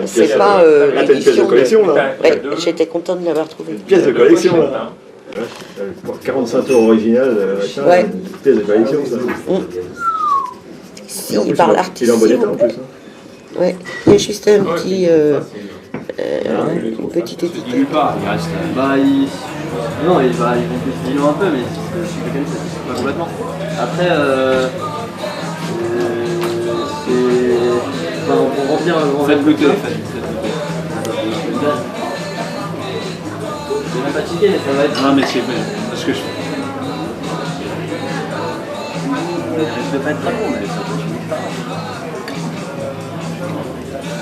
C'est pas Là, t'as une pièce de collection, là. Ouais, j'étais contente de l'avoir trouvée. Une pièce de collection, là. 45 € original, Ouais. une pièce de collection, ça. Si, il parle artiste. Il est en bon état, en plus. Hein. Ouais, il y a juste un petit... une petite étiquette. Il reste. Bah, non, il va il un peu, mais c'est mécanisme, pas complètement. Après, c'est. Enfin, pour remplir un grand Faites goûter, j'ai même pas tiqué, mais ça va être. Non, mais c'est parce que je. Je vais pas être très bon, mais ça peut finir pas.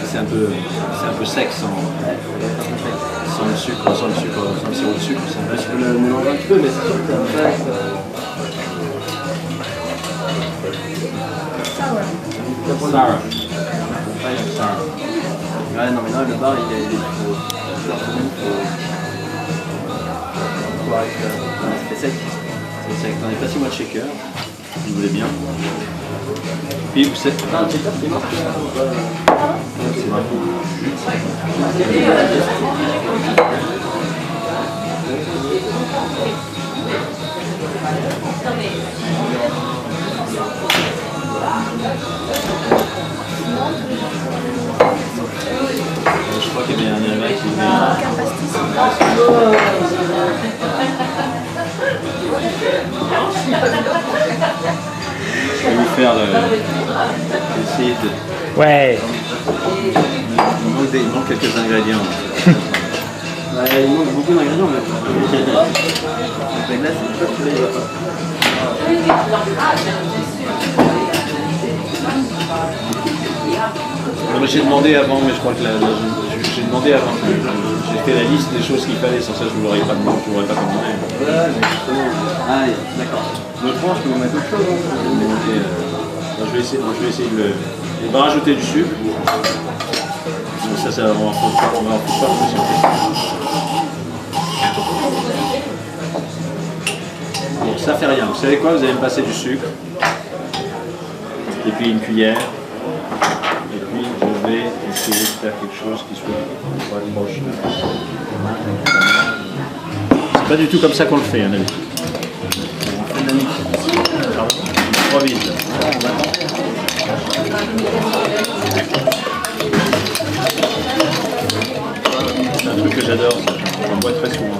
C'est un peu sec sans le sucre, sans le sirop de sucre. Je peux le mélanger un petit peu, mais c'est sûr que ça va être. Sour. Ouais, non, mais là, le bar, il est c'est sec. C'est sec. T'en es pas 6 mois de shaker, si vous voulez bien. Puis vous savez. Ah, un shaker qui marche. C'est vraiment je crois qu'il y avait un élevage qui je vais vous faire essayer de... Ouais. Il manque quelques ingrédients. Il manque beaucoup d'ingrédients, mais la glace, c'est pas que tu l'as pas. J'ai demandé avant, mais je crois que j'ai demandé avant. J'ai fait la liste des choses qu'il fallait, sans ça je ne vous l'aurais pas demandé, je vous l'aurais pas commandé. Ouais, mais justement. Ah, d'accord. L'autre fois, je peux vous mettre autre chose. Je vais essayer de le. On va rajouter du sucre. Donc ça, on va en foutre pas possible. Bon, ça fait rien. Vous savez quoi? Vous allez me passer du sucre. Et puis une cuillère. Et puis je vais essayer de faire quelque chose qui soit proche. C'est pas du tout comme ça qu'on le fait, hein, d'habitude. On fait de la mix. Trop vite. C'est un truc que j'adore, ça. J'en bois très souvent.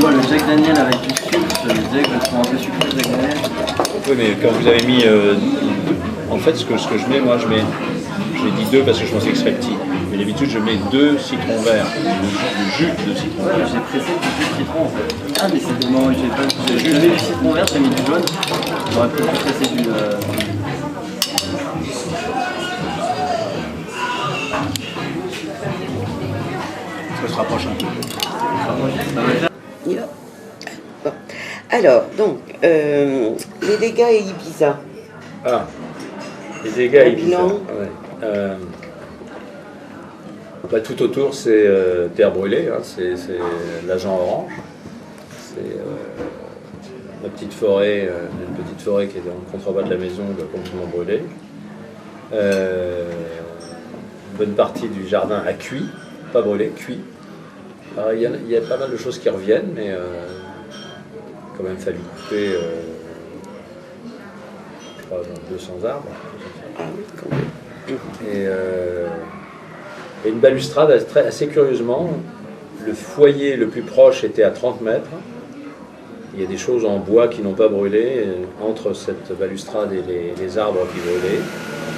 Moi, le Jack Daniel avec du sucre, je disais que je prends un peu sucré le Jack Daniel. Oui, mais quand vous avez mis... en fait, ce que je mets, moi, j'ai dit 2 parce que je pensais que ce serait petit. Mais d'habitude, je mets 2 citrons verts, du jus de citron vert. J'ai pressé du jus de citron en fait. Ah, mais c'était bon, j'ai mis du citron vert, j'ai mis du jaune. J'aurais pu presser du. Ça se rapproche un peu. Bon. Alors, donc, les dégâts et Ibiza. Ah, les dégâts Le Ibiza. bilan. Ouais. Tout autour, c'est terre brûlée, hein, c'est l'agent orange. C'est une petite forêt qui est dans le contrebas de la maison, complètement brûlée. Une bonne partie du jardin a cuit, pas brûlé, cuit. Alors, il y a pas mal de choses qui reviennent, mais il a quand même fallu couper je crois, 200 arbres. Et une balustrade, assez curieusement, le foyer le plus proche était à 30 mètres. Il y a des choses en bois qui n'ont pas brûlé entre cette balustrade et les arbres qui brûlaient.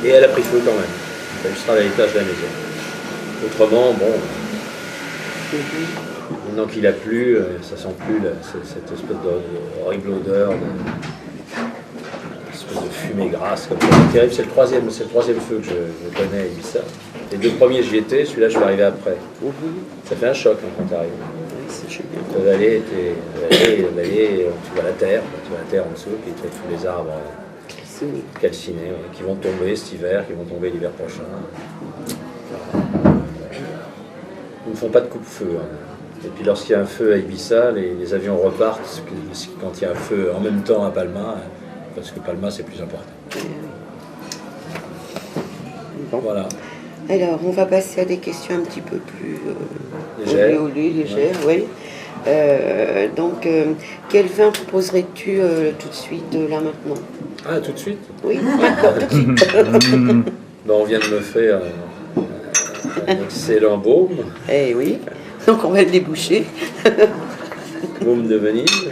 Et elle a pris feu quand même. La balustrade à l'étage de la maison. Autrement, bon, maintenant qu'il a plu, ça sent plus cette espèce d'horrible odeur, espèce de fumée grasse comme ça. C'est terrible, c'est le troisième feu que je connais à Ibiza. Les 2 premiers j'y étais, celui-là je suis arrivé après. Ça fait un choc hein, quand tu arrives. La vallée, tu vois la terre en dessous, puis tu vois tous les arbres calcinés qui vont tomber cet hiver, qui vont tomber l'hiver prochain. Ils ne font pas de coupe-feu. Hein. Et puis lorsqu'il y a un feu à Ibiza, les avions repartent quand il y a un feu en même temps à Palma, parce que Palma c'est plus important. Bon. Voilà. Alors, on va passer à des questions un petit peu plus Légère. légères, oui. Donc, quel vin proposerais-tu tout de suite, là, maintenant? Ah, tout de suite. Oui, maintenant, tout de suite. On vient de me faire un excellent baume, Eh oui, donc on va le déboucher. baume de Venise.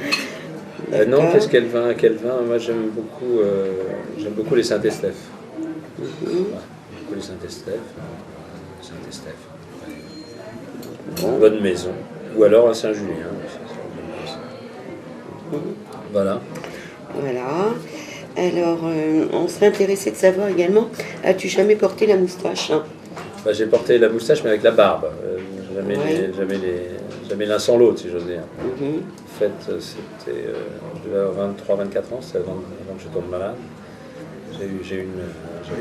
Non, D'accord. quel vin? Moi, j'aime beaucoup les Saint-Estèphe. Beaucoup les Saint-Estèphe. Saint-Estèphe. Bon. Bonne maison. Ou alors un Saint-Julien. Voilà. Voilà. Alors, on serait intéressé de savoir également, as-tu jamais porté la moustache, hein? Bah, j'ai porté la moustache, mais avec la barbe. Jamais, Ouais. jamais l'un sans l'autre, si j'ose dire. Mhm. En fait, c'était, je devais avoir 23-24 ans, c'était avant que je tombe malade. J'avais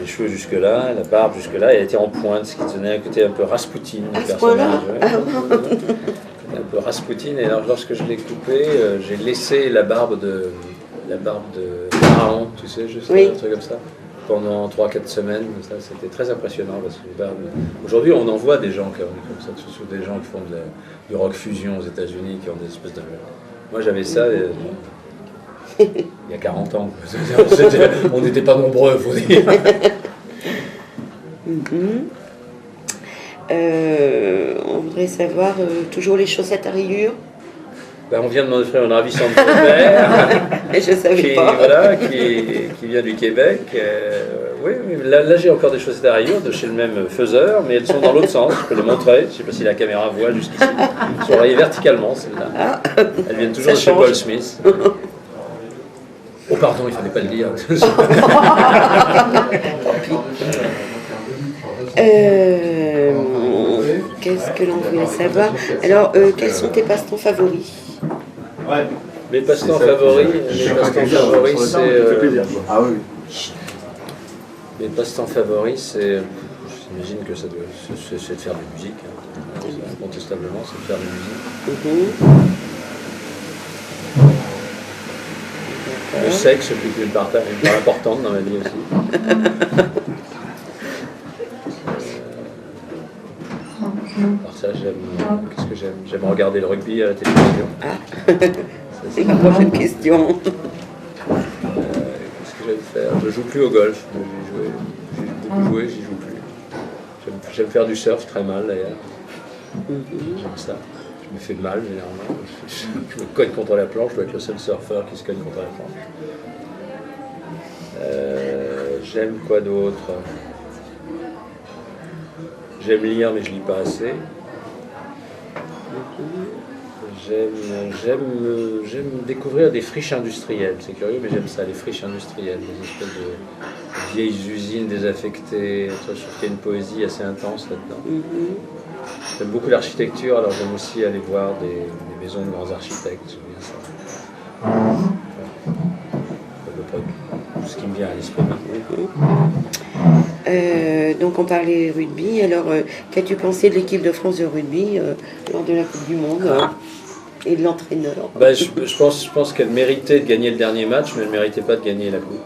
les cheveux jusque-là, la barbe jusque-là, et elle était en pointe, ce qui donnait un côté un peu Raspoutine, À le ce point-là? personnage. Ouais. Un peu Raspoutine, et alors lorsque je l'ai coupé, j'ai laissé la barbe de pharaon, tu sais, juste Oui. un truc comme ça, pendant 3-4 semaines. Ça, c'était très impressionnant, parce que les barbes... Aujourd'hui, on en voit des gens qui ont comme ça, surtout des gens qui font du rock fusion aux États-Unis, qui ont des espèces de... Moi, j'avais ça... il y a 40 ans. On n'était pas nombreux, faut dire. Mhm. On voudrait savoir toujours les chaussettes à rayures. Ben, on vient de m'offrir une ravissante père Et je savais qui, pas. voilà, qui vient du Québec. Oui, là j'ai encore des chaussettes à rayures de chez le même faiseur, mais elles sont dans l'autre sens. Je peux les montrer. Je ne sais pas si la caméra voit jusqu'ici. Elles sont rayées verticalement, celles-là. Elles viennent toujours Ça de chez change. Paul Smith. Oh pardon, il fallait pas le dire. Qu'est-ce que l'on voulait savoir? Alors, quels sont tes passe-temps favoris? Ouais. Mes passe-temps favoris, c'est... Ah oui. Mes passe-temps favoris, c'est... J'imagine que ça doit... c'est de faire de la musique. Hein. Incontestablement, c'est de faire de la musique. Mhm. Le sexe, c'est plus une part importante dans ma vie aussi. Alors ça, qu'est-ce que j'aime? J'aime regarder le rugby à la télévision. Ça, C'est ma prochaine question. Qu'est-ce que j'aime faire? Je joue plus au golf. J'ai beaucoup joué, j'y joue plus. J'aime faire du surf, très mal d'ailleurs. J'aime ça. Je me fais mal généralement. Je me cogne contre la planche, je dois être le seul surfeur qui se cogne contre la planche. J'aime quoi d'autre? J'aime lire, mais je lis pas assez. J'aime découvrir des friches industrielles. C'est curieux, mais j'aime ça, les friches industrielles, des espèces de vieilles usines désaffectées. Je trouve qu'il y a une poésie assez intense là-dedans. J'aime beaucoup l'architecture, alors j'aime aussi aller voir des maisons de grands architectes. J'aime bien ça. À peu près tout ce qui me vient à l'esprit. Donc on parlait rugby, alors qu'as-tu pensé de l'équipe de France de rugby lors de la Coupe du Monde et de l'entraîneur? Ben, je pense qu'elle méritait de gagner le dernier match, mais elle ne méritait pas de gagner la Coupe.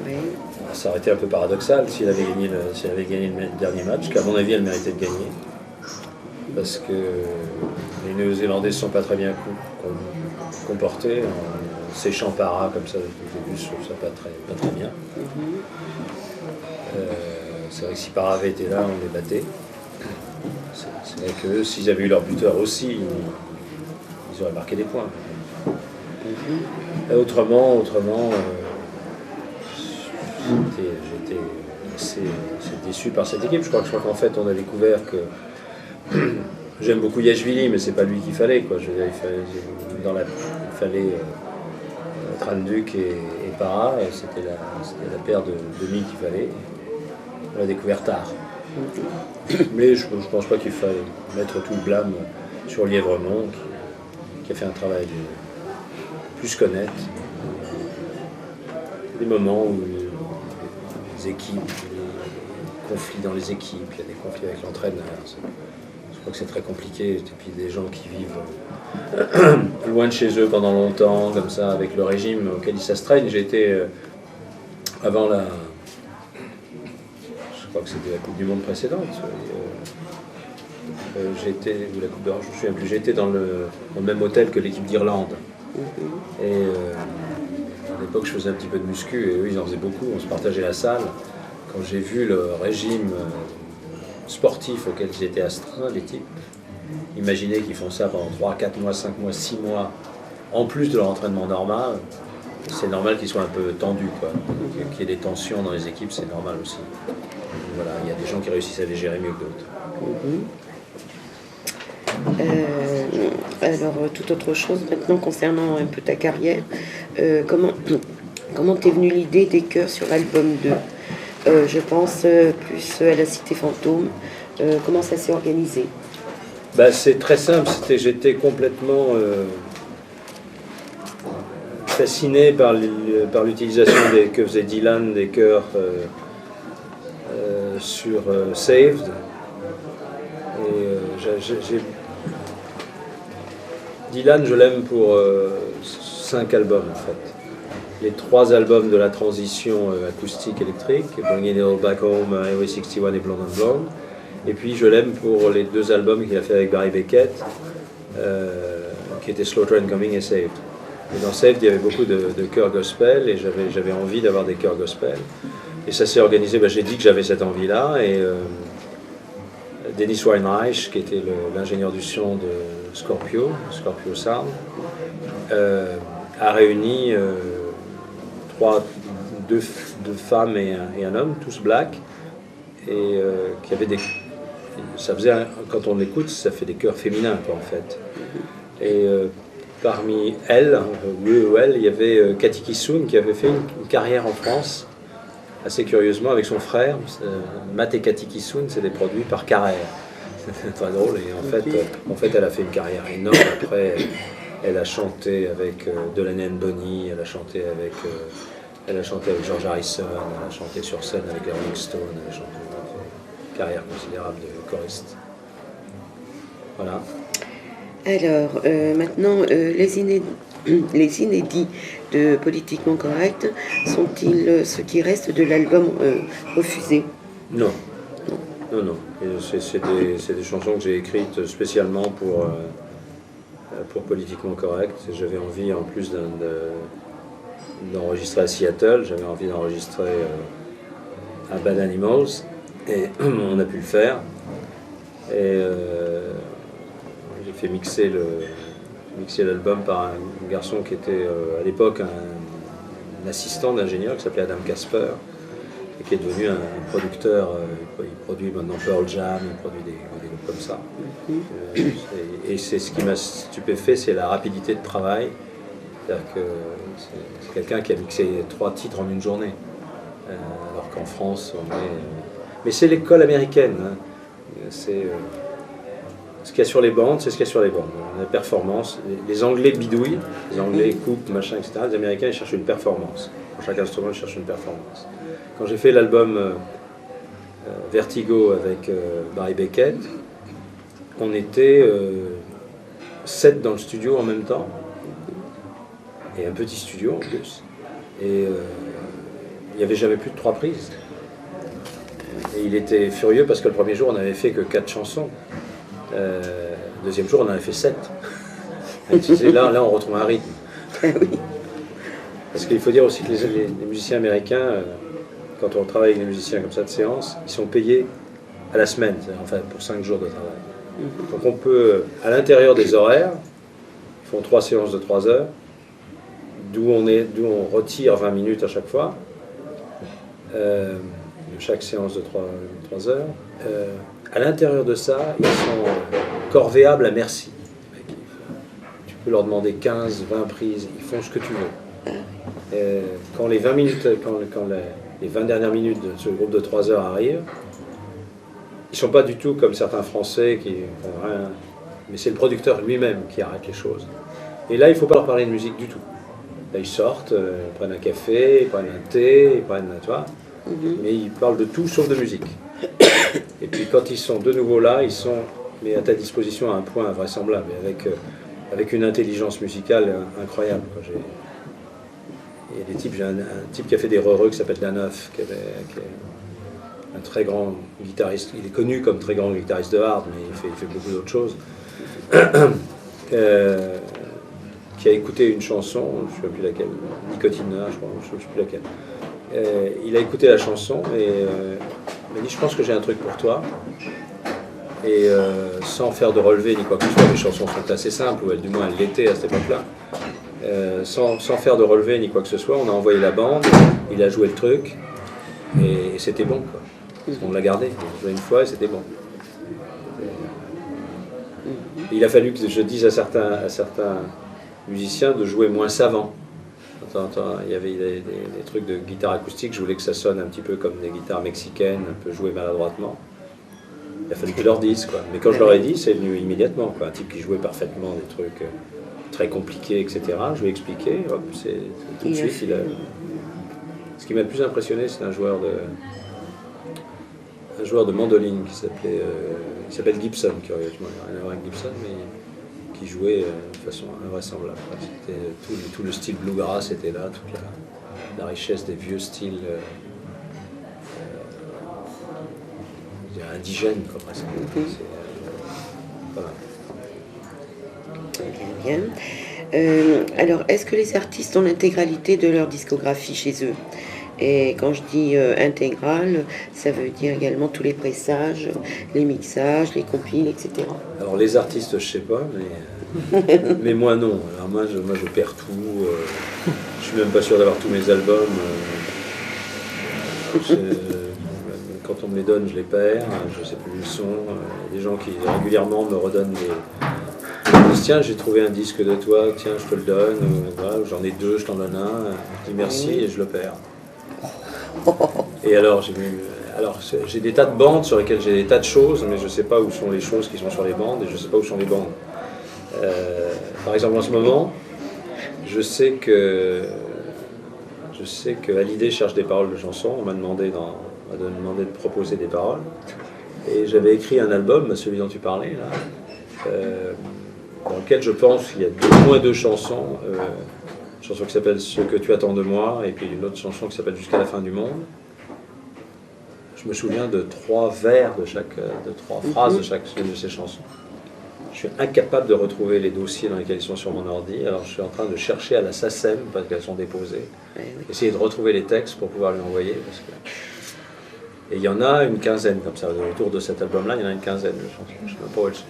Oui. Alors, ça aurait été un peu paradoxal si elle avait gagné le dernier match, qu'à mon avis elle méritait de gagner. Parce que les Néo-Zélandais ne sont pas très bien comportés, en séchant para comme ça depuis le début, je trouve ça pas très bien. C'est vrai que si Para avait été là, on les battait. C'est vrai que s'ils avaient eu leur buteur aussi, ils auraient marqué des points. Autrement, j'étais assez déçu par cette équipe. Je crois qu'en fait, on a découvert que j'aime beaucoup Yachvili, mais c'est pas lui qu'il fallait, quoi. Je veux dire, il fallait Tranduk et Para, c'était la paire de demi qu'il fallait. On l'a découvert tard. Mais je ne pense pas qu'il faille mettre tout le blâme sur Lièvremont, qui a fait un travail plus qu'honnête. Des moments où les équipes, les conflits dans les équipes, il y a des conflits avec l'entraîneur. Je crois que c'est très compliqué. Et puis des gens qui vivent loin de chez eux pendant longtemps, comme ça, avec le régime auquel ils s'astreignent. J'ai été, avant la... crois que c'était la Coupe du Monde précédente. J'étais, ou la Coupe d'Europe, je me souviens plus, j'étais dans le même hôtel que l'équipe d'Irlande. Et à l'époque, je faisais un petit peu de muscu, et eux, ils en faisaient beaucoup, on se partageait la salle. Quand j'ai vu le régime sportif auquel ils étaient astreints, les types, imaginez qu'ils font ça pendant 3, 4 mois, 5 mois, 6 mois, en plus de leur entraînement normal, c'est normal qu'ils soient un peu tendus, quoi. Qu'il y ait des tensions dans les équipes, c'est normal aussi. Donc, voilà, il y a des gens qui réussissent à les gérer mieux que d'autres. Alors, toute autre chose maintenant concernant un peu ta carrière, comment t'es venue l'idée des chœurs sur l'album 2? Je pense plus à la Cité Fantôme. Comment ça s'est organisé? Bah, c'est très simple, j'étais complètement fasciné par l'utilisation que faisait Dylan des chœurs sur Saved. Et Dylan, je l'aime pour 5 albums en fait. Les 3 albums de la transition acoustique électrique, Bringing It All Back Home, Highway 61 et Blonde on Blonde. Et puis je l'aime pour les 2 albums qu'il a fait avec Barry Beckett, qui étaient Slow Train Coming et Saved. Et dans Saved, il y avait beaucoup de chœurs gospel, et j'avais envie d'avoir des chœurs gospel. Et ça s'est organisé, j'ai dit que j'avais cette envie-là, et Dennis Weinreich, qui était l'ingénieur du son de Scorpio Sound, a réuni 2 femmes et un homme, tous blacks, et qui avaient ça faisait, quand on l'écoute, ça fait des chœurs féminins, quoi, en fait. Et parmi elles, il y avait Cathy Kissoun, qui avait fait une carrière en France, assez curieusement, avec son frère. Matt et Cathy Kissoun, c'est des produits par Carrère. C'est très drôle. Et en fait, elle a fait une carrière énorme. Après, elle a chanté avec Delaney and Bonnie, elle a chanté avec George Harrison, elle a chanté sur scène avec les Rolling Stones, elle a chanté une carrière considérable de choriste. Voilà. Alors, maintenant, les inédits de Politiquement Correct sont-ils ce qui reste de l'album refusé? Non. Non. C'est des chansons que j'ai écrites spécialement pour Politiquement Correct. J'avais envie, en plus d'enregistrer à Seattle, j'avais envie d'enregistrer à Bad Animals, et on a pu le faire. Et j'ai fait mixer l'album par un garçon qui était à l'époque un assistant d'ingénieur qui s'appelait Adam Casper, et qui est devenu un producteur. Il produit maintenant Pearl Jam, il produit des groupes comme ça. Et c'est ce qui m'a stupéfait, c'est la rapidité de travail. C'est-à-dire que c'est quelqu'un qui a mixé 3 titres en une journée, alors qu'en France on est... Mais c'est l'école américaine, hein. C'est ce qu'il y a sur les bandes, c'est ce qu'il y a sur les bandes. La performance, les Anglais bidouillent, les Anglais coupent, machin, etc. Les Américains, ils cherchent une performance. Pour chaque instrument, ils cherchent une performance. Quand j'ai fait l'album Vertigo avec Barry Beckett, on était 7 dans le studio en même temps, et un petit studio en plus. Et il n'y avait jamais plus de 3 prises. Et il était furieux parce que le premier jour, on n'avait fait que 4 chansons. Deuxième jour, on en avait fait 7. Et là, on retrouve un rythme. Parce qu'il faut dire aussi que les musiciens américains, quand on travaille avec des musiciens comme ça de séance, ils sont payés à la semaine, enfin pour 5 jours de travail. Donc on peut, à l'intérieur des horaires, ils font 3 séances de 3 heures, d'où on retire 20 minutes à chaque fois, chaque séance de 3 heures. À l'intérieur de ça, ils sont corvéables à merci. Tu peux leur demander 15, 20 prises, ils font ce que tu veux. Quand les 20 minutes, les 20 dernières minutes de ce groupe de 3 heures arrivent, ils ne sont pas du tout comme certains Français qui font rien, mais c'est le producteur lui-même qui arrête les choses. Et là, il ne faut pas leur parler de musique du tout. Là, ils sortent, ils prennent un café, ils prennent un thé, ils prennent, tu vois, mais ils parlent de tout sauf de musique. Et puis quand ils sont de nouveau là, ils sont mais à ta disposition à un point invraisemblable, avec une intelligence musicale incroyable. Il y a des types, j'ai un type qui a fait des re qui s'appelle Daneuf, un très grand guitariste. Il est connu comme très grand guitariste de hard, mais il fait beaucoup d'autres choses. Qui a écouté une chanson, je ne sais plus laquelle, Nicotina, je crois, je ne sais plus laquelle. Il a écouté la chanson et il m'a dit, je pense que j'ai un truc pour toi. Et sans faire de relevé ni quoi que ce soit, les chansons sont assez simples, ou du moins elles l'étaient à cette époque-là. Sans faire de relevé ni quoi que ce soit, on a envoyé la bande, il a joué le truc, et c'était bon, quoi. On l'a gardé, on l'a joué une fois et c'était bon. Il a fallu que je dise à certains musiciens de jouer moins savant. Il y avait des trucs de guitare acoustique, je voulais que ça sonne un petit peu comme des guitares mexicaines, un peu jouées maladroitement. Il a fallu que je leur dise, quoi. Mais quand je leur ai dit, c'est venu immédiatement, quoi. Un type qui jouait parfaitement des trucs très compliqués, etc. Je lui ai expliqué, hop, c'est tout de suite. Ce qui m'a le plus impressionné, c'est un joueur de mandoline qui s'appelle Gibson, curieusement, il n'a rien à voir avec Gibson, mais qui jouait de façon invraisemblable. Tout le style bluegrass était là, toute la richesse des vieux styles indigènes, quoi, presque. Voilà. Bien. Alors, est-ce que les artistes ont l'intégralité de leur discographie chez eux? Et quand je dis intégrale, ça veut dire également tous les pressages, les mixages, les compiles, etc. Alors les artistes, je sais pas, mais moi non. Alors moi je perds tout. Je suis même pas sûr d'avoir tous mes albums. Quand on me les donne, je les perds. Je sais plus où ils sont. Il y a des gens qui régulièrement me redonnent des... Tiens, j'ai trouvé un disque de toi, tiens, je te le donne. Voilà, j'en ai deux, je t'en donne un. Je dis merci et je le perds. Et alors j'ai des tas de bandes sur lesquelles j'ai des tas de choses, mais je ne sais pas où sont les choses qui sont sur les bandes et je ne sais pas où sont les bandes. Par exemple, en ce moment, je sais que Hallyday cherche des paroles de chansons. On m'a demandé de proposer des paroles. Et j'avais écrit un album, celui dont tu parlais, là, dans lequel je pense qu'il y a au moins deux chansons. Une chanson qui s'appelle Ce que tu attends de moi, et puis une autre chanson qui s'appelle Jusqu'à la fin du monde. Je me souviens de trois vers de trois phrases de chacune de ces chansons. Je suis incapable de retrouver les dossiers dans lesquels ils sont sur mon ordi, alors je suis en train de chercher à la SACEM, parce qu'elles sont déposées, essayer de retrouver les textes pour pouvoir lui envoyer. Et il y en a une quinzaine, comme ça, autour de cet album-là, il y en a une quinzaine de chansons. Je ne sais même pas où elles sont.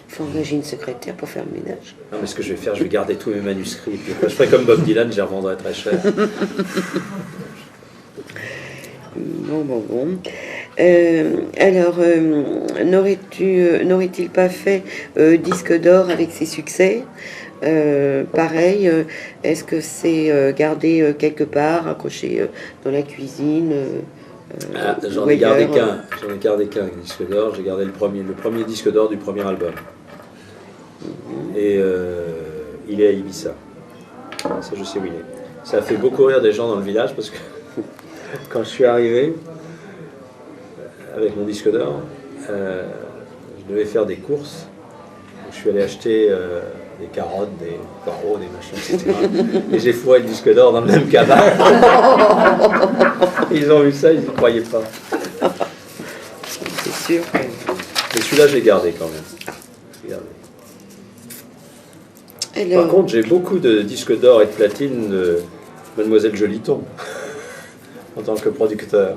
Il faut engager une secrétaire pour faire le ménage. Non, mais ce que je vais faire, je vais garder tous mes manuscrits. Puis je ferai comme Bob Dylan, je les revendrai très cher. Bon. Alors, n'aurait-il pas fait disque d'or avec ses succès? Pareil, est-ce que c'est gardé quelque part, accroché dans la cuisine? J'en ai gardé qu'un disque d'or. J'ai gardé le premier disque d'or du premier album. Et il est à Ibiza. Ça, je sais où il est. Ça a fait beaucoup rire des gens dans le village parce que quand je suis arrivé avec mon disque d'or, je devais faire des courses. Je suis allé acheter des carottes, des poireaux, des machins, etc. Et j'ai fourré le disque d'or dans le même cabane. Ils ont vu ça, ils ne croyaient pas. C'est sûr. Mais celui-là, j'ai gardé quand même. Alors... Par contre, j'ai beaucoup de disques d'or et de platine de Mademoiselle Joliton en tant que producteur.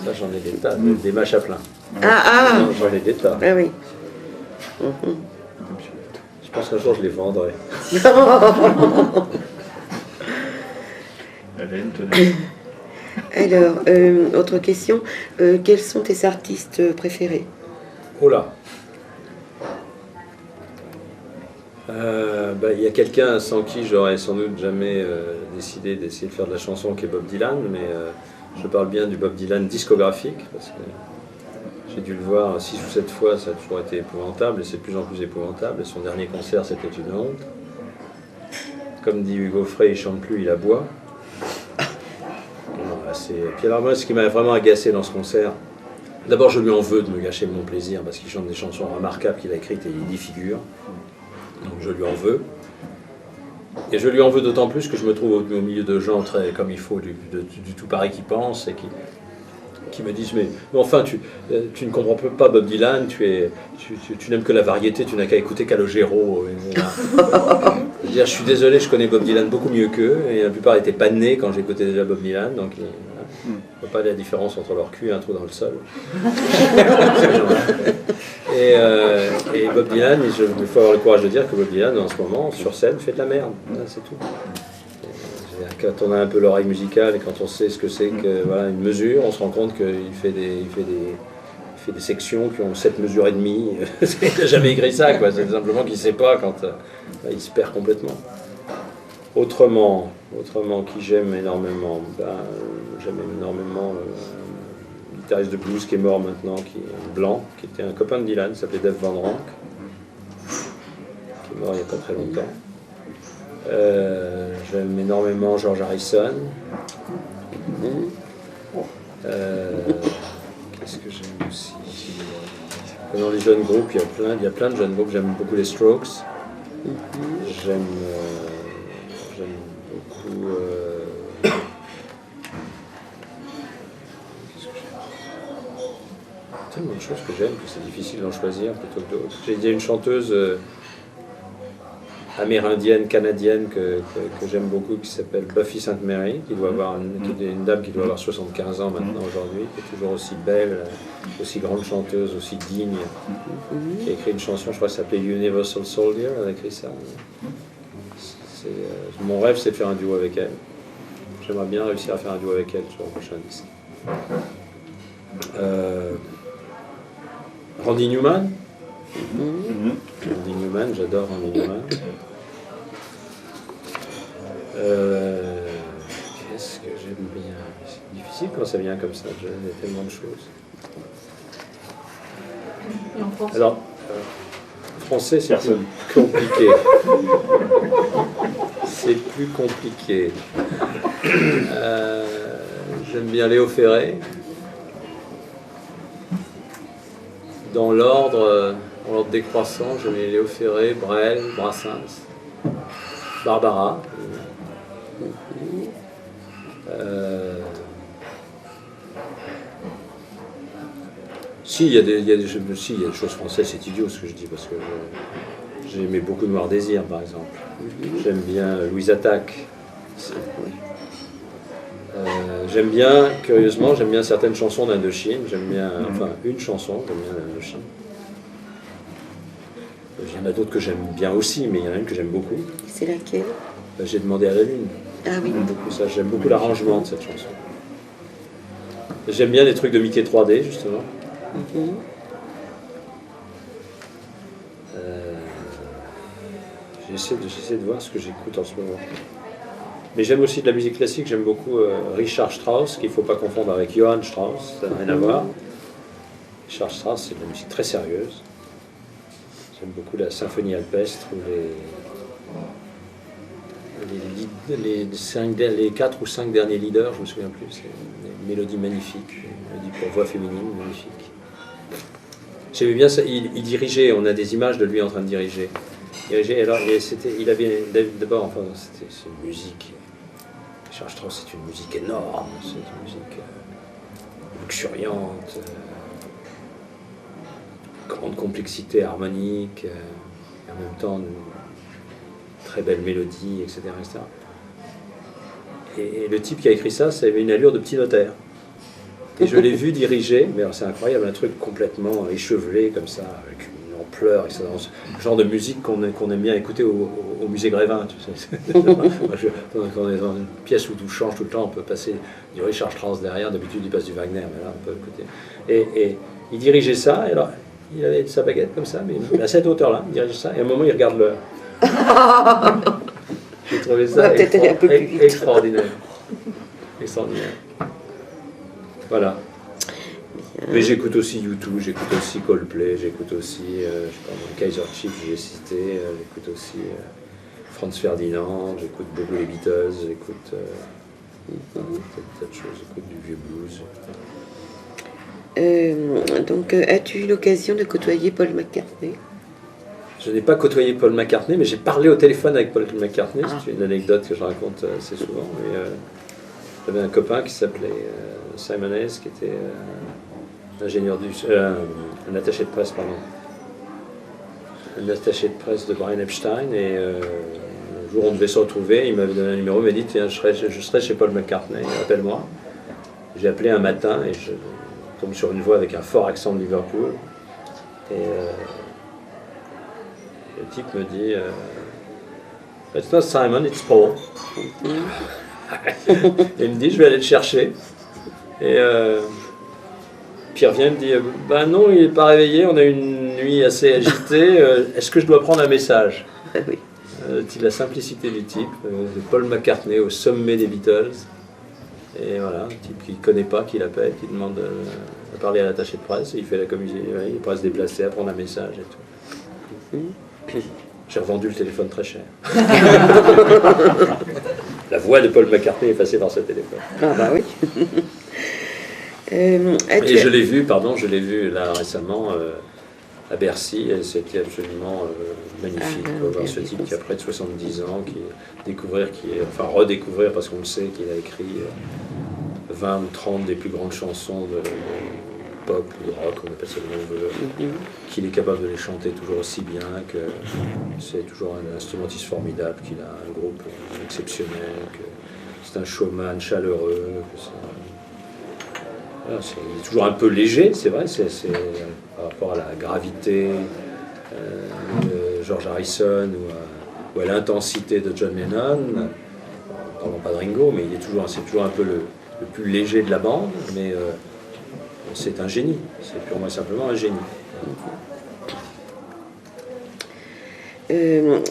Ça, j'en ai des tas, des mâches à plein. Non, j'en ai des tas. Ah oui. Je pense qu'un jour, je les vendrai. Alors, autre question. Quels sont tes artistes préférés? Oh là. Il y a quelqu'un sans qui j'aurais sans doute jamais décidé d'essayer de faire de la chanson, qui est Bob Dylan, mais je parle bien du Bob Dylan discographique, parce que j'ai dû le voir 6 ou 7 fois, ça a toujours été épouvantable, et c'est de plus en plus épouvantable, et son dernier concert, c'était une honte. Comme dit Hugo Frey, il chante plus, il aboie. Puis alors moi, ce qui m'a vraiment agacé dans ce concert, d'abord je lui en veux de me gâcher mon plaisir, parce qu'il chante des chansons remarquables qu'il a écrites et il y figure. Donc je lui en veux. Et je lui en veux d'autant plus que je me trouve au milieu de gens très comme il faut, du tout pareil qui pensent et qui me disent mais enfin tu ne comprends pas Bob Dylan, tu n'aimes que la variété, tu n'as qu'à écouter Calogero. Je suis désolé, je connais Bob Dylan beaucoup mieux qu'eux et la plupart n'étaient pas nés quand j'écoutais déjà Bob Dylan, donc voilà. On ne voit pas la différence entre leur cul et un trou dans le sol. Et Bob Dylan, il faut avoir le courage de dire que Bob Dylan en ce moment sur scène fait de la merde, c'est tout. Quand on a un peu l'oreille musicale et quand on sait ce que c'est que voilà, une mesure, on se rend compte qu'il fait des sections qui ont 7 mesures et demie. Il n'a jamais écrit ça, quoi. C'est simplement qu'il ne sait pas quand il se perd complètement. Autrement, qui j'aime énormément, j'aime énormément un guitariste de blues qui est mort maintenant, qui est blanc, qui était un copain de Dylan, qui s'appelait Dave Van Ronk, qui est mort il n'y a pas très longtemps. J'aime énormément George Harrison. Qu'est-ce que j'aime aussi? Dans les jeunes groupes, il y a plein de jeunes groupes. J'aime beaucoup les Strokes. J'aime beaucoup. Tellement de choses que j'aime que c'est difficile d'en choisir plutôt que d'autres. J'ai dit une chanteuse amérindienne, canadienne que j'aime beaucoup, qui s'appelle Buffy Sainte-Marie, qui doit avoir une dame qui doit avoir 75 ans maintenant aujourd'hui, qui est toujours aussi belle, aussi grande chanteuse, aussi digne, qui a écrit une chanson, je crois, qui s'appelait Universal Soldier, elle a écrit ça. Mon rêve, c'est de faire un duo avec elle. J'aimerais bien réussir à faire un duo avec elle sur le prochain disque. Randy Newman. Randy Newman, j'adore Randy Newman. Qu'est-ce que j'aime bien? C'est difficile quand ça vient comme ça, il y a tellement de choses. Et en français? Alors, français, c'est plus compliqué. C'est plus compliqué. J'aime bien Léo Ferré. Dans l'ordre décroissant, j'aime Léo Ferré, Brel, Brassens, Barbara. Si, il y a des choses françaises, c'est idiot ce que je dis, parce que j'aimais beaucoup Noir Désir, par exemple. J'aime bien Louise Attaque. J'aime bien, curieusement, j'aime bien certaines chansons d'Indochine. J'aime bien, enfin, une chanson, j'aime bien d'Indochine. Il y en a d'autres que j'aime bien aussi, mais il y en a une que j'aime beaucoup. C'est laquelle? J'ai demandé à la lune. Ah oui. J'aime beaucoup ça. J'aime beaucoup l'arrangement de cette chanson. J'aime bien les trucs de Mickey 3D, justement. J'essaie de voir ce que j'écoute en ce moment. Mais j'aime aussi de la musique classique. J'aime beaucoup Richard Strauss, qu'il ne faut pas confondre avec Johann Strauss. Ça n'a rien à voir. Richard Strauss, c'est de la musique très sérieuse. J'aime beaucoup la symphonie alpestre ou les 4 ou 5 derniers leaders, je ne me souviens plus. C'est une mélodie magnifique, une mélodie pour voix féminine magnifique. J'aimais bien ça. Il dirigeait, on a des images de lui en train de diriger. Alors, il avait d'abord, enfin, c'est une musique. Richard Strauss, c'est une musique énorme, c'est une musique luxuriante. Grande complexité harmonique, et en même temps une très belle mélodie, etc. etc. Et le type qui a écrit ça, ça avait une allure de petit notaire. Et je l'ai vu diriger, mais c'est incroyable, un truc complètement échevelé comme ça, avec une ampleur, etc. Le genre de musique qu'on aime bien écouter au musée Grévin. Tu sais. Quand on est dans une pièce où tout change tout le temps, on peut passer du Richard Strauss derrière, d'habitude il passe du Wagner, mais là on peut écouter. Et il dirigeait ça, et alors il avait sa baguette comme ça, mais à cette hauteur-là, il dirige ça, et à un moment il regarde l'heure. J'ai trouvé ça extraordinaire. Extraordinaire. Voilà. Mais j'écoute aussi U2, j'écoute aussi Coldplay, j'écoute aussi Kaiser Chiefs, j'ai cité, j'écoute aussi Franz Ferdinand, j'écoute beaucoup les Beatles, j'écoute tas de choses, j'écoute du vieux blues. Donc, as-tu eu l'occasion de côtoyer Paul McCartney? Je n'ai pas côtoyé Paul McCartney, mais j'ai parlé au téléphone avec Paul McCartney. C'est une anecdote que je raconte assez souvent. J'avais un copain qui s'appelait Simon Hayes, qui était un attaché de presse, pardon. Un attaché de presse de Brian Epstein. Et un jour, on devait se retrouver. Il m'avait donné un numéro, il m'a dit tiens, je serai chez Paul McCartney, appelle-moi. J'ai appelé un matin et je tombe sur une voix avec un fort accent de Liverpool. Et le type me dit It's not Simon, it's Paul. Et il me dit je vais aller le chercher. Et puis il revient et me dit ben non, il n'est pas réveillé, on a eu une nuit assez agitée, est-ce que je dois prendre un message? Oui. La simplicité du type, de Paul McCartney au sommet des Beatles. Et voilà, un type qui ne connaît pas, qui l'appelle, qui demande à parler à l'attaché de presse, et il fait la communication, il n'est pas à se déplacer, à prendre un message et tout. J'ai revendu le téléphone très cher. La voix de Paul McCartney est passée par ce téléphone. Ah bah oui. Et je l'ai vu là récemment à Bercy, et c'était absolument magnifique de voir ce type qui a près de 70 ans, redécouvrir, parce qu'on le sait, qu'il a écrit 20 ou 30 des plus grandes chansons de pop ou de rock, on appelle ça comme on veut, qu'il est capable de les chanter toujours aussi bien, que c'est toujours un instrumentiste formidable, qu'il a un groupe exceptionnel, que c'est un showman chaleureux, il est toujours un peu léger, c'est vrai, c'est par rapport à la gravité de George Harrison ou à l'intensité de John Lennon. Parlons pas de Ringo, mais c'est toujours un peu le plus léger de la bande, mais c'est un génie, c'est purement et simplement un génie.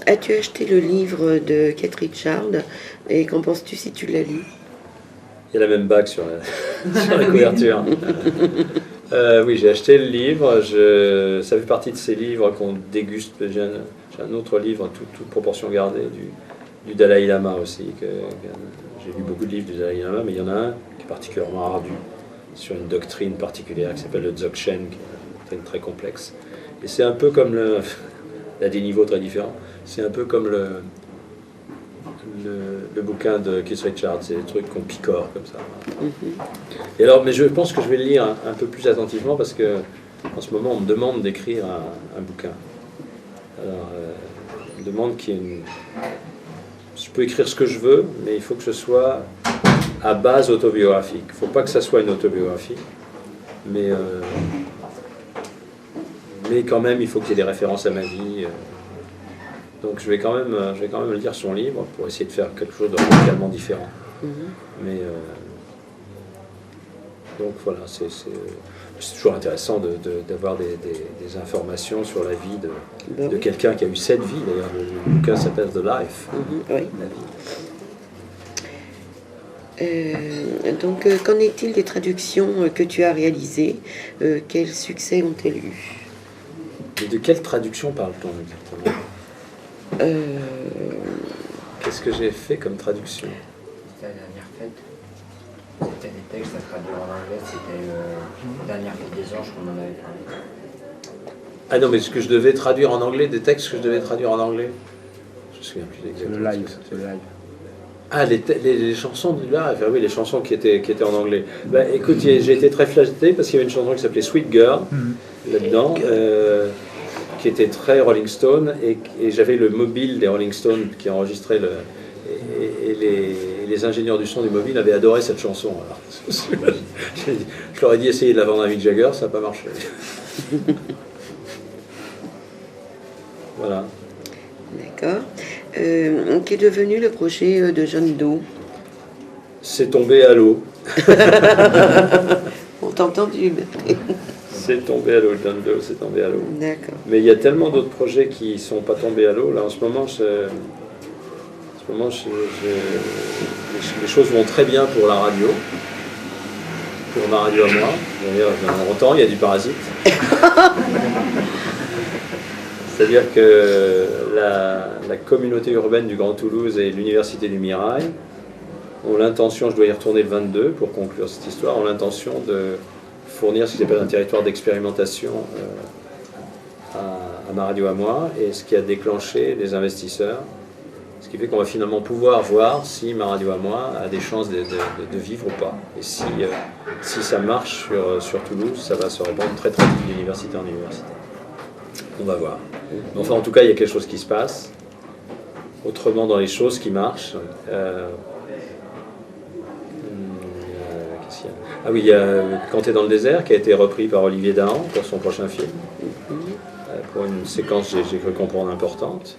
As-tu acheté le livre de Keith Richards et qu'en penses-tu si tu l'as lu? Il y a la même bague sur la couverture. Oui, j'ai acheté le livre. Ça fait partie de ces livres qu'on déguste. J'ai un autre livre, toute proportion gardée, du Dalai Lama aussi. J'ai lu beaucoup de livres du Dalai Lama, mais il y en a un qui est particulièrement ardu, sur une doctrine particulière qui s'appelle le Dzogchen, qui est une doctrine très complexe. Et c'est un peu comme à des niveaux très différents, c'est un peu comme le bouquin de Keith Richards, c'est des trucs qu'on picore comme ça. Et alors, mais je pense que je vais le lire un peu plus attentivement parce que en ce moment on me demande d'écrire un bouquin. Alors, on me demande qu'il y ait je peux écrire ce que je veux, mais il faut que ce soit à base autobiographique. Il ne faut pas que ça soit une autobiographie, mais quand même il faut qu'il y ait des références à ma vie. Donc je vais quand même lire son livre pour essayer de faire quelque chose de radicalement différent. Mais donc voilà, c'est toujours intéressant d'avoir des informations sur la vie de quelqu'un qui a eu cette vie. D'ailleurs, le bouquin s'appelle The Life. Oui. La vie. Donc, qu'en est-il des traductions que tu as réalisées? Quel succès ont-elles eu? Et de quelle traduction parle-t-on exactement? Qu'est-ce que j'ai fait comme traduction? C'était la dernière fête. C'était des textes à traduire en anglais. C'était la dernière fête des anges qu'on en avait parlé. Ah non, mais ce que je devais traduire en anglais, des textes que je devais traduire en anglais. Je me souviens plus exactement. C'est le live. Ah, les chansons du live, enfin, oui, les chansons qui étaient en anglais. Bah, écoute, j'ai été très flatté parce qu'il y avait une chanson qui s'appelait Sweet Girl là-dedans, qui était très Rolling Stone, et j'avais le mobile des Rolling Stones qui enregistrait et les ingénieurs du son du mobile avaient adoré cette chanson. Alors, je leur ai dit essayer de la vendre à Mick Jagger, ça n'a pas marché. Voilà. D'accord. Qu'est devenu le projet de John Doe? C'est tombé à l'eau. On t'a entendu. C'est tombé à l'eau, John Doe, c'est tombé à l'eau. D'accord. Mais il y a tellement d'autres projets qui ne sont pas tombés à l'eau. Là, en ce moment, les choses vont très bien pour la radio. Pour ma radio à moi. D'ailleurs, on entend, il y a du parasite. C'est-à-dire que la communauté urbaine du Grand Toulouse et l'Université du Mirail ont l'intention, je dois y retourner le 22 pour conclure cette histoire, ont l'intention de fournir ce qui s'appelle un territoire d'expérimentation à ma radio à moi, et ce qui a déclenché les investisseurs. Ce qui fait qu'on va finalement pouvoir voir si ma radio à moi a des chances de vivre ou pas. Et si ça marche sur Toulouse, ça va se répandre très très vite d'université en université. On va voir. Mais enfin, en tout cas, il y a quelque chose qui se passe. Autrement, dans les choses qui marchent, qu'est-ce qu'il y a ? Ah oui, il y a Quand t'es dans le désert, qui a été repris par Olivier Dahan pour son prochain film. Pour une séquence, j'ai cru comprendre, importante.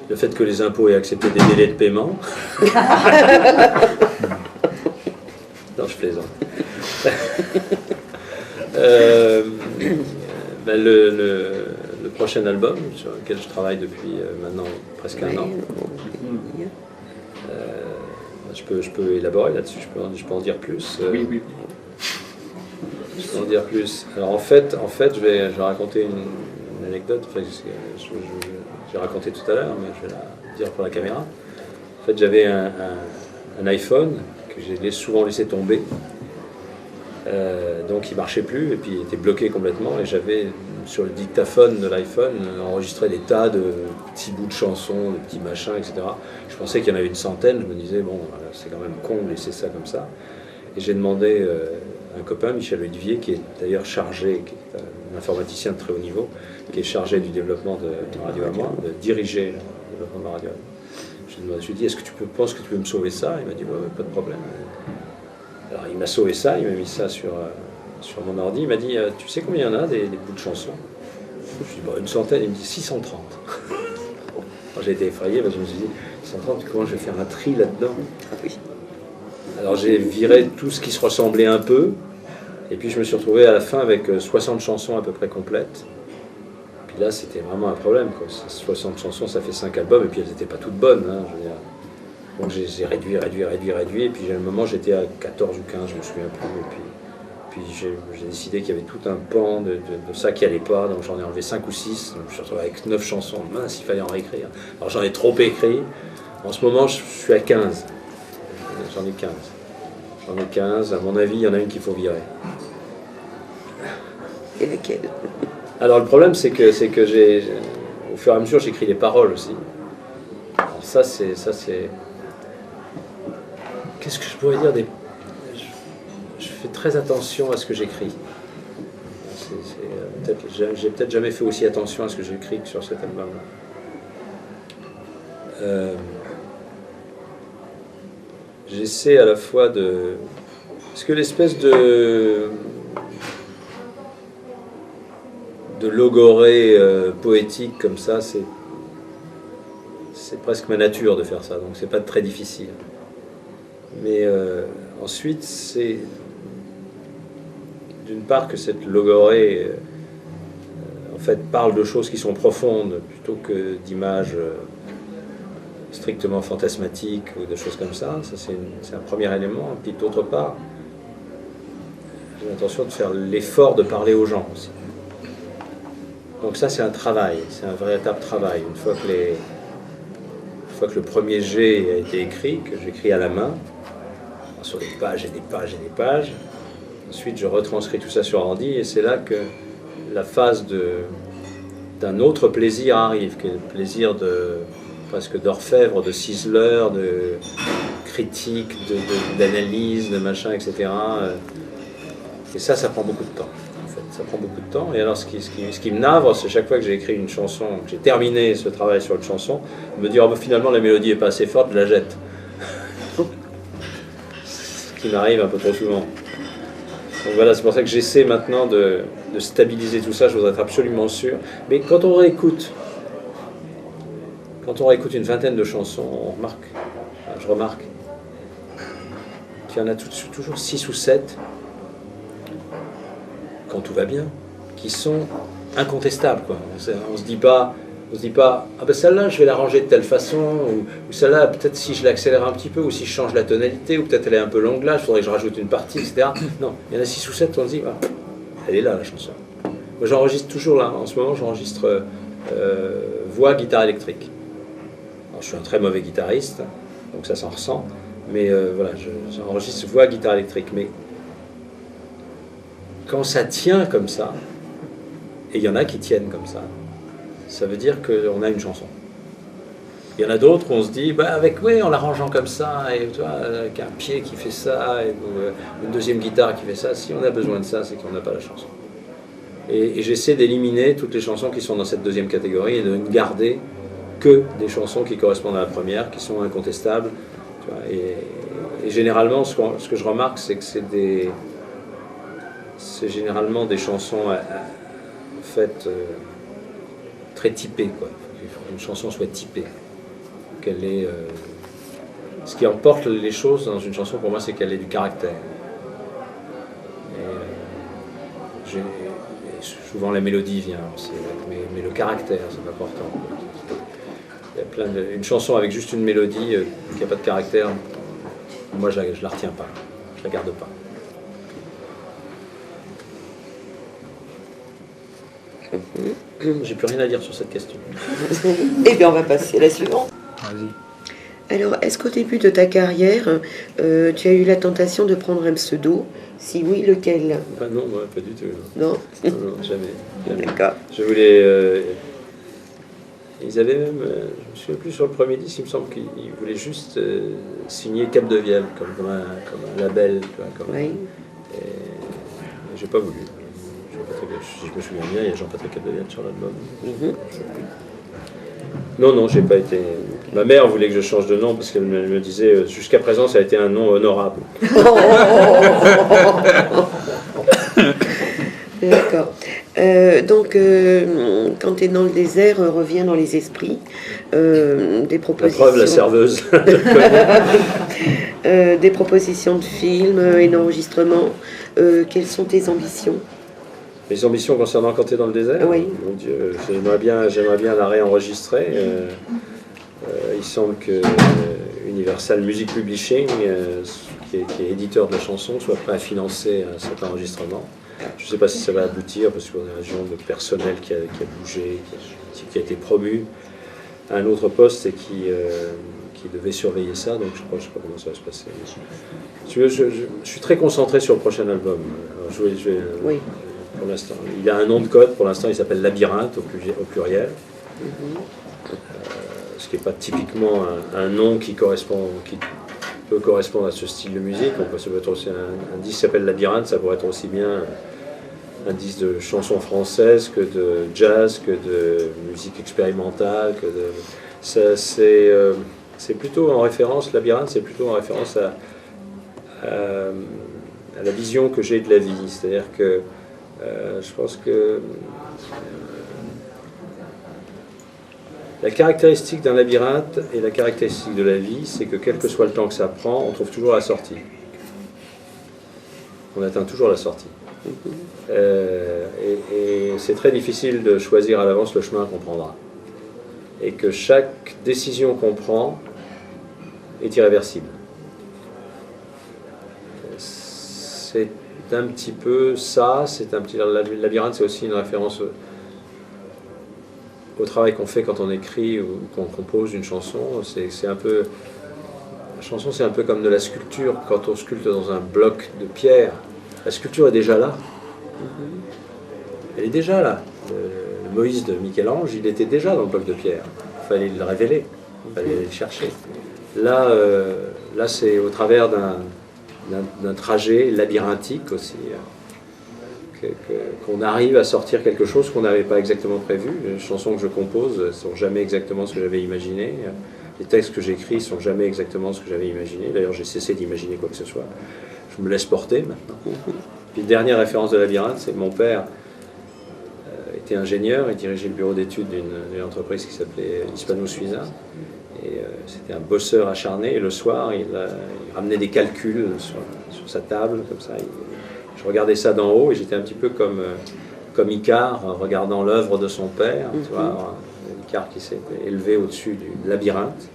Le fait que les impôts aient accepté des délais de paiement. Non, je plaisante. Le prochain album, sur lequel je travaille depuis maintenant presque un an. Je peux élaborer là-dessus, je peux en dire plus. Oui. Je peux en dire plus. Alors en fait je vais raconter une anecdote, enfin, j'ai raconté tout à l'heure, mais je vais la dire pour la caméra. En fait, j'avais un iPhone que j'ai souvent laissé tomber, donc il ne marchait plus, et puis il était bloqué complètement, et j'avais sur le dictaphone de l'iPhone enregistré des tas de petits bouts de chansons, de petits machins, etc. Je pensais qu'il y en avait une centaine, je me disais, bon, c'est quand même con de laisser ça comme ça. Et j'ai demandé à un copain, Michel Olivier, qui est d'ailleurs chargé, qui est un informaticien de très haut niveau, qui est chargé du développement de Radio à moi, de diriger le développement de ma radio à moi. Je lui ai dit, est-ce que tu penses que tu peux me sauver ça? Il m'a dit, ouais, pas de problème. Alors il m'a sauvé ça, il m'a mis ça sur mon ordi, il m'a dit, tu sais combien il y en a des bouts de chansons? Je lui ai dit, bah, une centaine, il me dit 630. Alors, j'ai été effrayé, parce que je me suis dit, 630, comment je vais faire un tri là-dedans? Alors j'ai viré tout ce qui se ressemblait un peu, et puis je me suis retrouvé à la fin avec 60 chansons à peu près complètes. Puis là c'était vraiment un problème, quoi. 60 chansons, ça fait 5 albums, et puis elles n'étaient pas toutes bonnes, hein, je veux dire. Donc j'ai réduit, et puis à un moment j'étais à 14 ou 15, je me souviens plus, et puis j'ai décidé qu'il y avait tout un pan de ça qui allait pas, donc j'en ai enlevé 5 ou 6, donc je me suis retrouvé avec 9 chansons, mince, il fallait en réécrire. Alors j'en ai trop écrit, en ce moment je suis à 15. J'en ai 15. À mon avis, il y en a une qu'il faut virer. Et laquelle? Alors le problème, c'est que au fur et à mesure, j'écris les paroles aussi. Alors ça, c'est. Qu'est-ce que je pourrais dire je fais très attention à ce que j'écris. J'ai peut-être jamais fait aussi attention à ce que j'écris que sur cet album-là. J'essaie à la fois de... Parce que l'espèce de logorée poétique comme ça, c'est presque ma nature de faire ça, donc c'est pas très difficile. Mais ensuite, c'est d'une part que cette logorée en fait parle de choses qui sont profondes plutôt que d'images strictement fantasmatiques ou des choses comme ça. Ça c'est un premier élément. Et puis d'autre part, j'ai l'intention de faire l'effort de parler aux gens aussi. Donc ça c'est un travail, c'est un véritable travail. Une fois que le premier jet a été écrit, que j'écris à la main, sur des pages et des pages et des pages, ensuite je retranscris tout ça sur ordi, et c'est là que la phase d'un autre plaisir arrive, qui est le plaisir presque d'orfèvre, de ciseleur, de critique, d'analyse, de machin, etc. Et ça prend beaucoup de temps. En fait, ça prend beaucoup de temps. Et alors, ce qui me navre, c'est chaque fois que j'ai écrit une chanson, que j'ai terminé ce travail sur une chanson, me dire, oh, finalement, la mélodie n'est pas assez forte, je la jette. Ce qui m'arrive un peu trop souvent. Donc voilà, c'est pour ça que j'essaie maintenant de stabiliser tout ça, je voudrais être absolument sûr. Mais quand on réécoute une vingtaine de chansons, je remarque qu'il y en a toujours 6 ou 7, quand tout va bien, qui sont incontestables, quoi. On se dit pas, ah ben celle-là je vais l'arranger de telle façon, ou celle-là peut-être si je l'accélère un petit peu, ou si je change la tonalité, ou peut-être elle est un peu longue là, il faudrait que je rajoute une partie, etc. Non, il y en a 6 ou 7, on se dit, ah, elle est là la chanson. Moi j'enregistre toujours là, en ce moment j'enregistre voix, guitare électrique. Alors, je suis un très mauvais guitariste, donc ça s'en ressent, mais voilà, j'enregistre voix, guitare électrique. Mais quand ça tient comme ça, et il y en a qui tiennent comme ça veut dire qu'on a une chanson. Il y en a d'autres où on se dit, en l'arrangeant comme ça, et tu vois, avec un pied qui fait ça, et une deuxième guitare qui fait ça, si on a besoin de ça, c'est qu'on n'a pas la chanson. Et j'essaie d'éliminer toutes les chansons qui sont dans cette deuxième catégorie et de ne garder que des chansons qui correspondent à la première, qui sont incontestables. Tu vois, et généralement, ce que je remarque, c'est que c'est généralement des chansons faites très typées, quoi. Il faut qu'une chanson soit typée. Qu'elle ait, ce qui emporte les choses dans une chanson, pour moi, c'est qu'elle ait du caractère. Souvent la mélodie vient aussi, mais le caractère, c'est important. Il y a une chanson avec juste une mélodie qui n'a pas de caractère, moi je la retiens pas, je la garde pas. J'ai plus rien à dire sur cette question. Eh bien, on va passer à la suivante. Vas-y. Alors, est-ce qu'au début de ta carrière, tu as eu la tentation de prendre un pseudo? Si oui, lequel? Non, pas du tout. Non, Non, jamais. D'accord. Je voulais... ils avaient même... je me souviens plus sur le premier disque, il me semble qu'ils voulaient juste signer Cap de Vielle comme un label. Tu vois, Oui. Et j'ai pas voulu. Si je me souviens bien, il y a Jean-Patrick Capdevielle sur l'album. Non, j'ai pas été... Ma mère voulait que je change de nom parce qu'elle me disait jusqu'à présent ça a été un nom honorable. D'accord. Donc, quand tu es dans le désert, revient dans les esprits des propositions. La preuve, la serveuse. Des propositions de films et d'enregistrements. Quelles sont tes ambitions? Les ambitions concernant Quand tu es dans le désert? Oui. Mon Dieu, j'aimerais bien la réenregistrer. Il semble que Universal Music Publishing, qui est éditeur de la chanson, soit prêt à financer cet enregistrement. Je ne sais pas si ça va aboutir, parce qu'on a un agent de personnel qui a bougé, qui a été promu à un autre poste et qui devait surveiller ça, donc je ne sais pas comment ça va se passer. Je suis très concentré sur le prochain album. Alors, Oui. Pour l'instant, il a un nom de code, pour l'instant il s'appelle Labyrinthe au pluriel. Ce qui n'est pas typiquement un nom qui peut correspondre à ce style de musique. Ça peut être aussi un disque qui s'appelle Labyrinthe, ça pourrait être aussi bien un disque de chansons françaises que de jazz, que de musique expérimentale. C'est plutôt en référence, Labyrinthe, c'est plutôt en référence à la vision que j'ai de la vie. C'est-à-dire que je pense que la caractéristique d'un labyrinthe et la caractéristique de la vie, c'est que quel que soit le temps que ça prend, on trouve toujours la sortie. On atteint toujours la sortie. Et c'est très difficile de choisir à l'avance le chemin qu'on prendra. Et que chaque décision qu'on prend est irréversible. C'est un petit peu ça, le labyrinthe, c'est aussi une référence au travail qu'on fait quand on écrit ou qu'on compose une chanson. C'est un peu, la chanson, c'est un peu comme de la sculpture. Quand on sculpte dans un bloc de pierre, la sculpture est déjà là. Elle est déjà là. Le Moïse de Michel-Ange, il était déjà dans le bloc de pierre. Il fallait le révéler, il fallait aller le chercher. Là, c'est au travers d'un trajet labyrinthique aussi, qu'on arrive à sortir quelque chose qu'on n'avait pas exactement prévu. Les chansons que je compose ne sont jamais exactement ce que j'avais imaginé. Les textes que j'écris ne sont jamais exactement ce que j'avais imaginé. D'ailleurs, j'ai cessé d'imaginer quoi que ce soit. Je me laisse porter maintenant. Puis, dernière référence de Labyrinthe, c'est que mon père était ingénieur et dirigeait le bureau d'études d'une entreprise qui s'appelait Hispano-Suiza. Et c'était un bosseur acharné. Et le soir, il ramenait des calculs sur sa table, comme ça. Je regardais ça d'en haut et j'étais un petit peu comme Icare, en regardant l'œuvre de son père. Tu vois, Icare qui s'est élevé au-dessus du labyrinthe,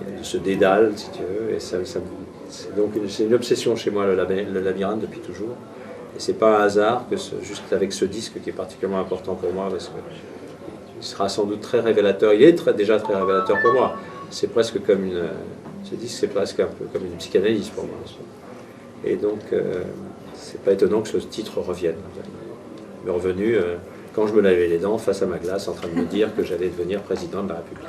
de ce dédale, si tu veux. Et c'est une obsession chez moi, le labyrinthe, depuis toujours. Et c'est pas un hasard que juste avec ce disque qui est particulièrement important pour moi, parce que il sera sans doute très révélateur. Il est déjà très révélateur pour moi. C'est presque comme ce disque, c'est presque un peu comme une psychanalyse pour moi. Et donc, c'est pas étonnant que ce titre revienne. Il m'est revenu quand je me lavais les dents face à ma glace en train de me dire que j'allais devenir président de la République.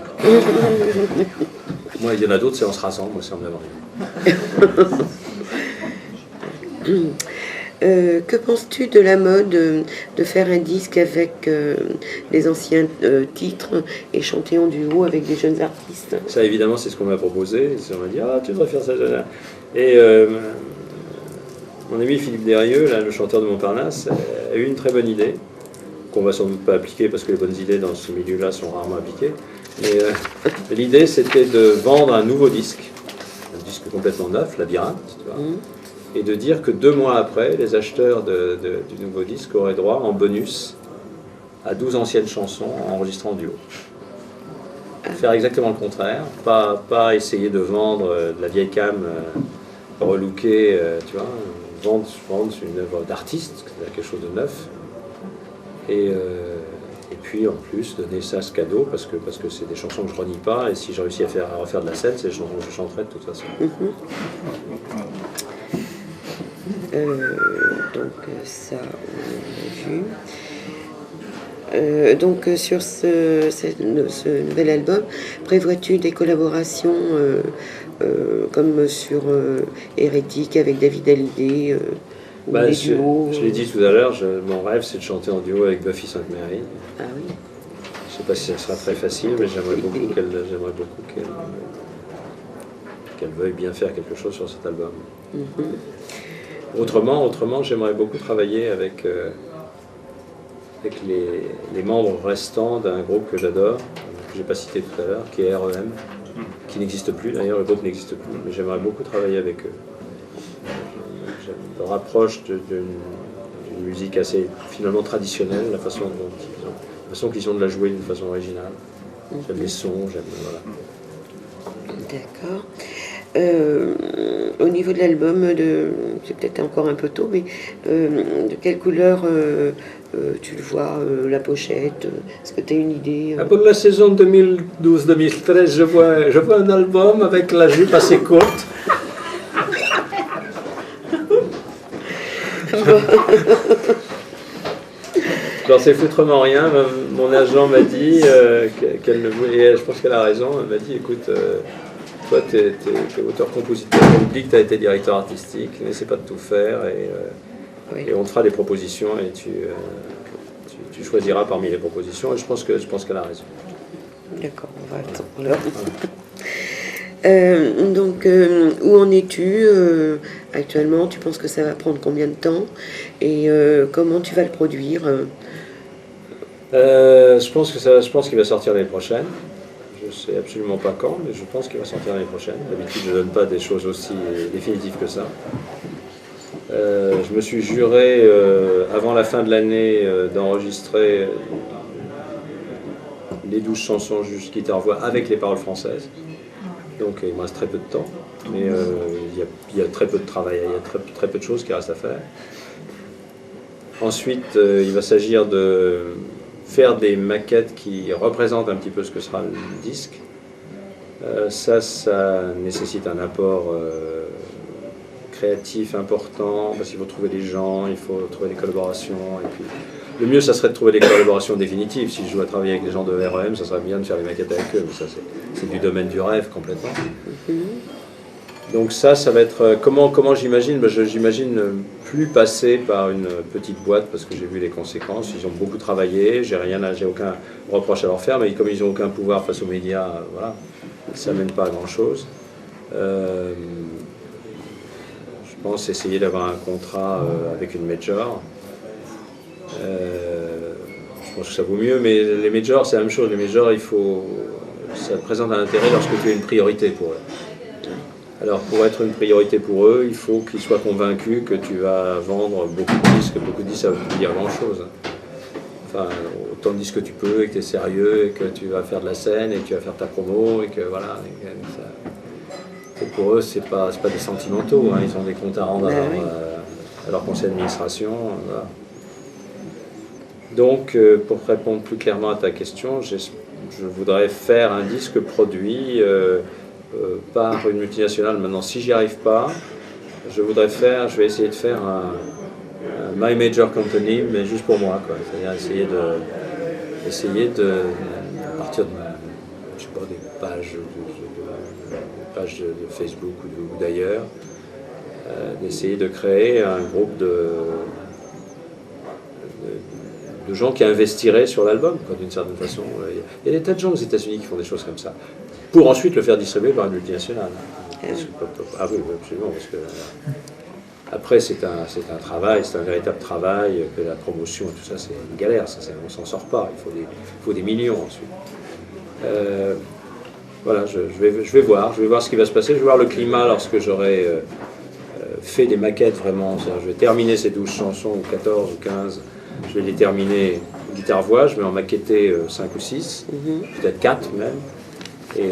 Moi, il y en a d'autres, c'est en se rasant, moi c'est en me lavant les dents. Que penses-tu de la mode de faire un disque avec les anciens titres et chanter en duo avec des jeunes artistes? Ça, évidemment, c'est ce qu'on m'a proposé. On m'a dit, ah, tu devrais faire ça. Et mon ami Philippe Derieux, là, le chanteur de Montparnasse, a eu une très bonne idée, qu'on va sans doute pas appliquer parce que les bonnes idées dans ce milieu-là sont rarement appliquées. Mais l'idée, c'était de vendre un nouveau disque, un disque complètement neuf, Labyrinthe, tu vois, et de dire que 2 mois après, les acheteurs du nouveau disque auraient droit en bonus à 12 anciennes chansons enregistrées en duo. Faire exactement le contraire, pas essayer de vendre de la vieille cam relookée, tu vois, vendre une œuvre d'artiste, quelque chose de neuf, et puis en plus donner ça ce cadeau parce que c'est des chansons que je renie pas, et si j'ai réussi à refaire de la scène, c'est des chansons que je chanterai de toute façon. Donc ça, on a vu. Donc sur ce nouvel album, prévois-tu des collaborations comme sur Hérétique avec David Hallyday ou des duos? Je l'ai dit tout à l'heure, mon rêve c'est de chanter en duo avec Buffy Sainte-Marie. Ah oui. Je ne sais pas si ça sera très facile, mais j'aimerais beaucoup qu'elle veuille bien faire quelque chose sur cet album. Autrement, j'aimerais beaucoup travailler avec les membres restants d'un groupe que j'adore, que je n'ai pas cité tout à l'heure, qui est REM, qui n'existe plus, d'ailleurs le groupe n'existe plus, mais j'aimerais beaucoup travailler avec eux. Je me rapproche d'une musique assez finalement traditionnelle, la façon qu'ils ont de la jouer d'une façon originale. J'aime les sons, voilà. D'accord. Au niveau de l'album, c'est peut-être encore un peu tôt, mais de quelle couleur tu le vois, la pochette? Est-ce que tu as une idée? Pour la saison 2012-2013, je vois un album avec la jupe assez courte. J'en sais foutrement rien. Mon agent m'a dit qu'elle ne voulait, je pense qu'elle a raison, elle m'a dit, écoute, toi, tu es auteur-compositeur, on oublie que tu as été directeur artistique, n'essaie pas de tout faire, et on te fera des propositions, et tu choisiras parmi les propositions, et je pense qu'elle a raison. D'accord, on va attendre alors. Donc, où en es-tu actuellement? Tu penses que ça va prendre combien de temps? Et comment tu vas le produire? Je pense qu'il va sortir l'année prochaine. Je ne sais absolument pas quand, mais je pense qu'il va sortir l'année prochaine. D'habitude, je ne donne pas des choses aussi définitives que ça. Je me suis juré, avant la fin de l'année, d'enregistrer les 12 chansons juste guitare-voix avec les paroles françaises. Donc il me reste très peu de temps, mais il y a très peu de travail, il y a très peu de choses qui restent à faire. Ensuite, il va s'agir de faire des maquettes qui représentent un petit peu ce que sera le disque. Ça nécessite un apport créatif important, parce qu'il faut trouver des gens, il faut trouver des collaborations. Et puis, le mieux, ça serait de trouver des collaborations définitives. Si je dois travailler avec des gens de REM, ça serait bien de faire les maquettes avec eux, mais ça c'est du domaine du rêve complètement. Donc ça va être... Comment j'imagine? J'imagine plus passer par une petite boîte, parce que j'ai vu les conséquences. Ils ont beaucoup travaillé, j'ai aucun reproche à leur faire, mais comme ils n'ont aucun pouvoir face aux médias, voilà, ça ne mène pas à grand-chose. Je pense essayer d'avoir un contrat avec une major. Je pense que ça vaut mieux, mais les majors, c'est la même chose. Les majors, ça présente un intérêt lorsque tu es une priorité pour eux. Alors, pour être une priorité pour eux, il faut qu'ils soient convaincus que tu vas vendre beaucoup de disques. Beaucoup de disques, ça veut plus dire grand-chose. Enfin, autant de disques que tu peux, et que tu es sérieux, et que tu vas faire de la scène, et que tu vas faire ta promo, et que voilà. Et pour eux, c'est pas des sentimentaux. Hein. Ils ont des comptes à rendre à leur conseil d'administration. Voilà. Donc, pour répondre plus clairement à ta question, je voudrais faire un disque produit par une multinationale. Maintenant, si j'y arrive pas, je vais essayer de faire My Major Company, mais juste pour moi, quoi. C'est-à-dire essayer de, à partir de, je sais pas, des pages de Facebook ou d'ailleurs, d'essayer de créer un groupe de gens qui investiraient sur l'album, d'une certaine façon. Il y a des tas de gens aux États-Unis qui font des choses comme ça, pour ensuite le faire distribuer par une multinationale. Ah oui, absolument, parce que après c'est un travail, c'est un véritable travail, que la promotion et tout ça, c'est une galère, on s'en sort pas, il faut des millions ensuite. Voilà, je vais voir ce qui va se passer, je vais voir le climat lorsque j'aurai fait des maquettes vraiment, je vais terminer ces 12 chansons, ou 14 ou 15, je vais les terminer guitare-voix, je vais en maquetter 5 ou 6, peut-être 4 même, et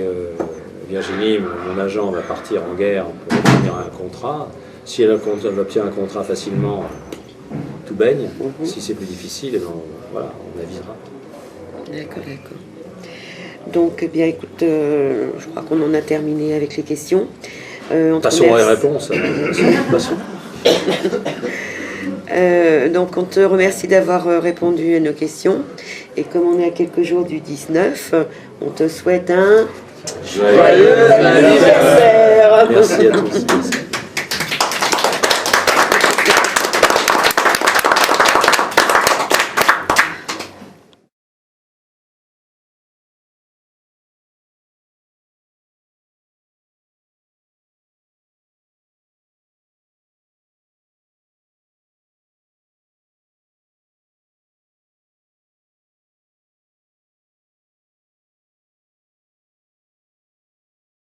Virginie, mon agent, va partir en guerre pour obtenir un contrat. Si elle obtient un contrat facilement, tout baigne. Si c'est plus difficile, eh ben, voilà, on avisera. D'accord. Donc, eh bien, écoute, je crois qu'on en a terminé avec les questions. Passons aux réponses. Passons. Donc, on te remercie d'avoir répondu à nos questions. Et comme on est à quelques jours du 19, on te souhaite un joyeux anniversaire. Merci à tous.